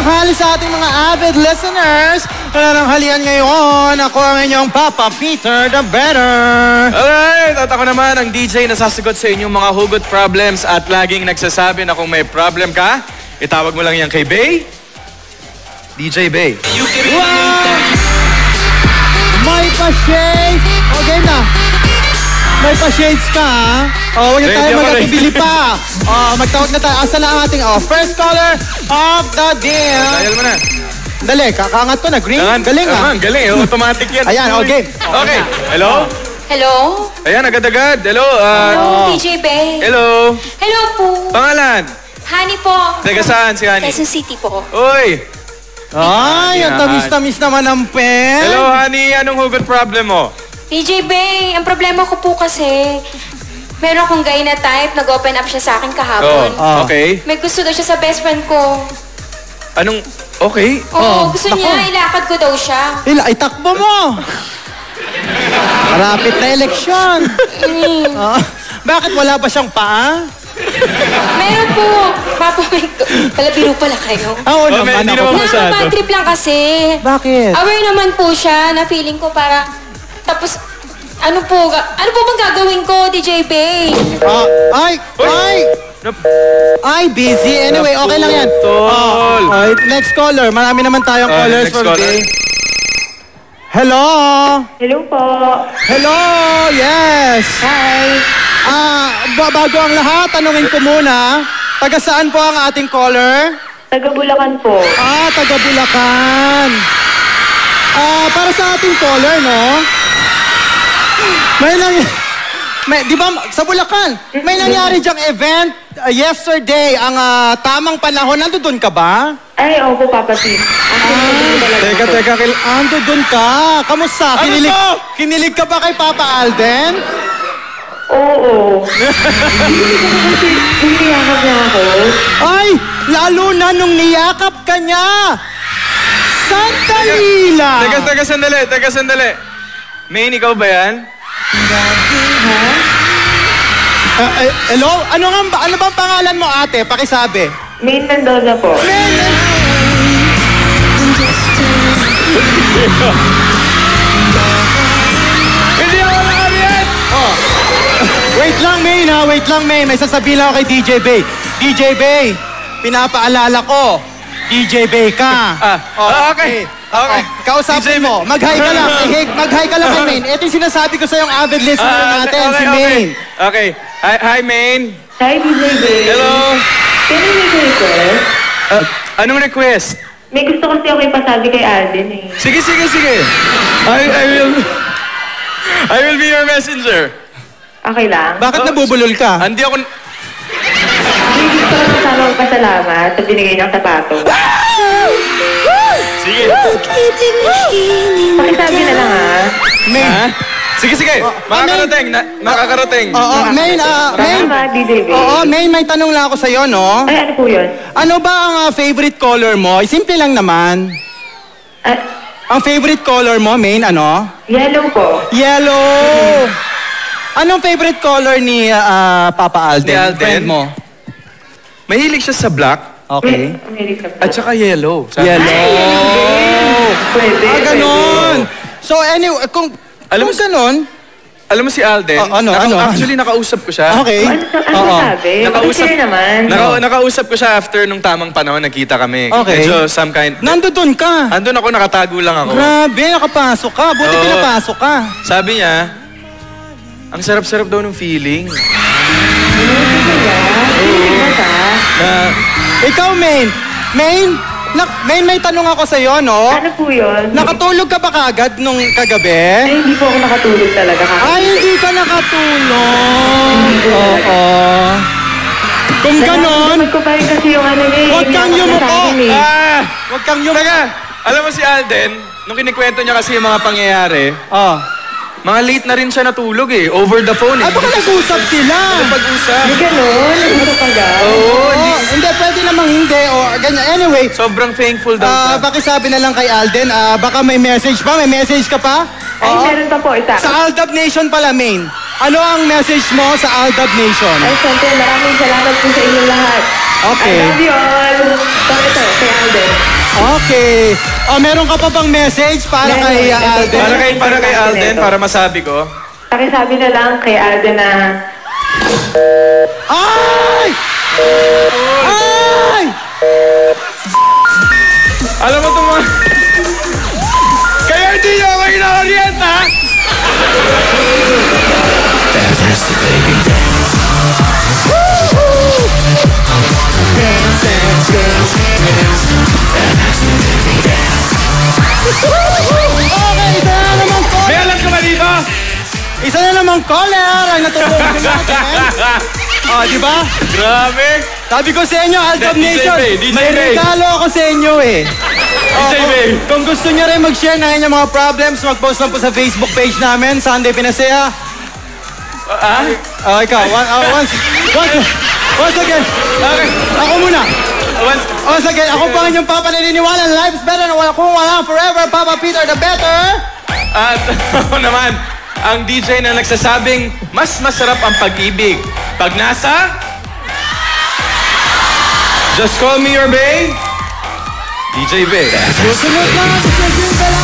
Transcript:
tanghali sa ating mga avid listeners. Nananghalian ngayon, ako ang inyong Papa Peter the Better. Alright, at ako naman ang DJ na sasagot sa inyong mga hugot problems at laging nagsasabi na kung may problem ka, itawag mo lang yan kay Bay. DJ Bay. Wow! May pa-shades! O, game na. May pa-shades ka, ha? O, huwag na tayo mag-atubili pa. O, magtawag na tayo. Asa na ang ating first caller of the deal. Dial mo na. Dali, kakaangat ko na. Green, galing, ha? Galing, automatic yan. Ayan, okay. Okay, hello? Hello? Ayan, agad-agad. Hello, Hello, DJ Bay. hello. Hello po. Pangalan? Honey po. Taga saan si Honey? Quezon City po. Uy! Ay, ang tamis-tamis naman ang pen. Hello, Honey. Anong hugot problem mo? DJ Bay, ang problema ko po kasi, meron akong guy na type, nag-open up siya sa akin kahapon. Okay. May gusto daw siya sa best friend ko. Anong... Okay. Oo, gusto niya, ilakad ko daw siya. Itakbo mo. Marapit na eleksyon. Bakit wala ba siyang paa? Meron po. Papa, palabiro pala kayo. Oo naman hindi ako. naman masyado. Nakaka-bad trip lang kasi. Bakit? Aware naman po siya na feeling ko para... Tapos, ano po bang gagawin ko, DJ Bay? Ay, busy. Anyway, okay lang yan. Tol. Next caller. Marami naman tayong callers next for caller. today. Hello? Hello po. Hello? Yes. Hi. Bago ang lahat, tanungin ko muna. Taga saan po ang ating caller? Taga Bulacan po. Taga Bulacan. Para sa ating caller, no? Di ba, sa Bulacan, may nangyari diyang event yesterday, ang tamang panahon. Nandun ka ba? Ay, opo, Papa P. Teka, andun ka. Kamusta? Kinilig ka ba kay Papa Alden? Oo. Niyakap niya ako. Ay, lalo na nung niyakap ka niya. Sandali lang. Teka, sandali. Main, ikaw ba yan? Hello? Ano bang pangalan mo, ate? Pakisabi. Main Mendoza po. Hindi ako nakariyan! Wait lang, May. May sasabihin lang ako kay DJ Bay. DJ Bay, pinapaalala ko. DJ Bay ka. Okay. Kausapin mo. Mag-hi ka lang. Mag-hi ka lang kay Main. Ito yung sinasabi ko sa yung avid listener natin, si Main. Okay. Hi, Main. Hi, DJ Bay. Hello. Pwede may request? Anong request? May gusto kasi ako ipasabi kay Alden eh. Sige. I will be your messenger. Okay lang? Bakit nabubulol ka? Hindi ako... May gusto ko sana magpasalamat sa binigay niyang sapato. Sige. Pakisabi na lang ha. Main. Sige. Makakarating. Oo, Main. Salamat, DJ Bay. Oo, Main, may tanong lang ako sa'yo, no? Ay, ano po yun? Ano ba ang favorite color mo? Simple lang naman. Ang favorite color mo, Main, ano? Yellow po. Yellow! Anong favorite color ni Papa Alden? Ni Alden? Friend mo? Mahilig siya sa black Okay. at saka yellow. Yellow! Pwede. Ganon! So anyway, kung ganon... Alam mo si Alden? Ano? Actually, nakausap ko siya. Okay. Ano sabi? Bakit naman? Nakausap ko siya after nung tamang panahon, nagkita kami. Okay. Medyo some kind... Nandun ka. Andun ako, nakatago lang ako. Grabe, nakapasok ka. Buti Oo. pinapasok ka. Sabi niya, ang sarap-sarap daw ng feeling. Ikaw, Main. Main, may tanong ako sa'yo, no? Ano po yun? Nakatulog ka ba kagad nung kagabi? Ay, hindi po ako nakatulog talaga. Ay, hindi ka nakatulog. Oo. Kung ganon, Salamat ko pa rin kasi yung ano niya. huwag kang yumuko. Huwag kang yumuko. Teka, alam mo si Alden, nung kinikwento niya kasi yung mga pangyayari, mga late na rin siya natulog eh. Over the phone eh. Baka nag-usap sila. Pag-usap. Hindi ganon. Ano pa ga? Oo, Hindi, pwede namang hindi. O, ganyan. Anyway, sobrang thankful daw siya. pakisabi na lang kay Alden, baka may message pa? May message ka pa? Ay, meron pa po isa. Sa Aldab Nation pala, Main. Ano ang message mo sa Aldab Nation? Ay, siyempre, maraming salamat po sa inyong lahat. Okay. I love you all. So, ito, kay Alden. Okay. Meron ka pa bang message para kay Alden? Para kay Alden, para masabi ko. Pakisabi na lang kay Alden na Ay! Ay! Alam mo ito mga... Kaya hindi nyo ako ina-orient, ha? Okay, isa na namang May caller. alam ka ba dito? Isa na namang caller ang natutulog natin. Di ba? Grabe! Sabi ko sa inyo, Aldab DJ Nation, Bay, DJ may Bay. regalo ako sa inyo eh. DJ Bay. Kung gusto nyo rin mag-share ng inyong mga problems, mag-post lang po sa Facebook page namin, Sunday Pinasaya. Ikaw, once again. Okay. Ako muna. Once, Once again, ako pa inyong Papa naniniwala, life is better kung walang forever, Papa Peter the better. at ako naman, ang DJ na nagsasabing mas masarap ang pag-ibig. Pag nasa... Just call me your bae. DJ Bay. Susunod na, susunod na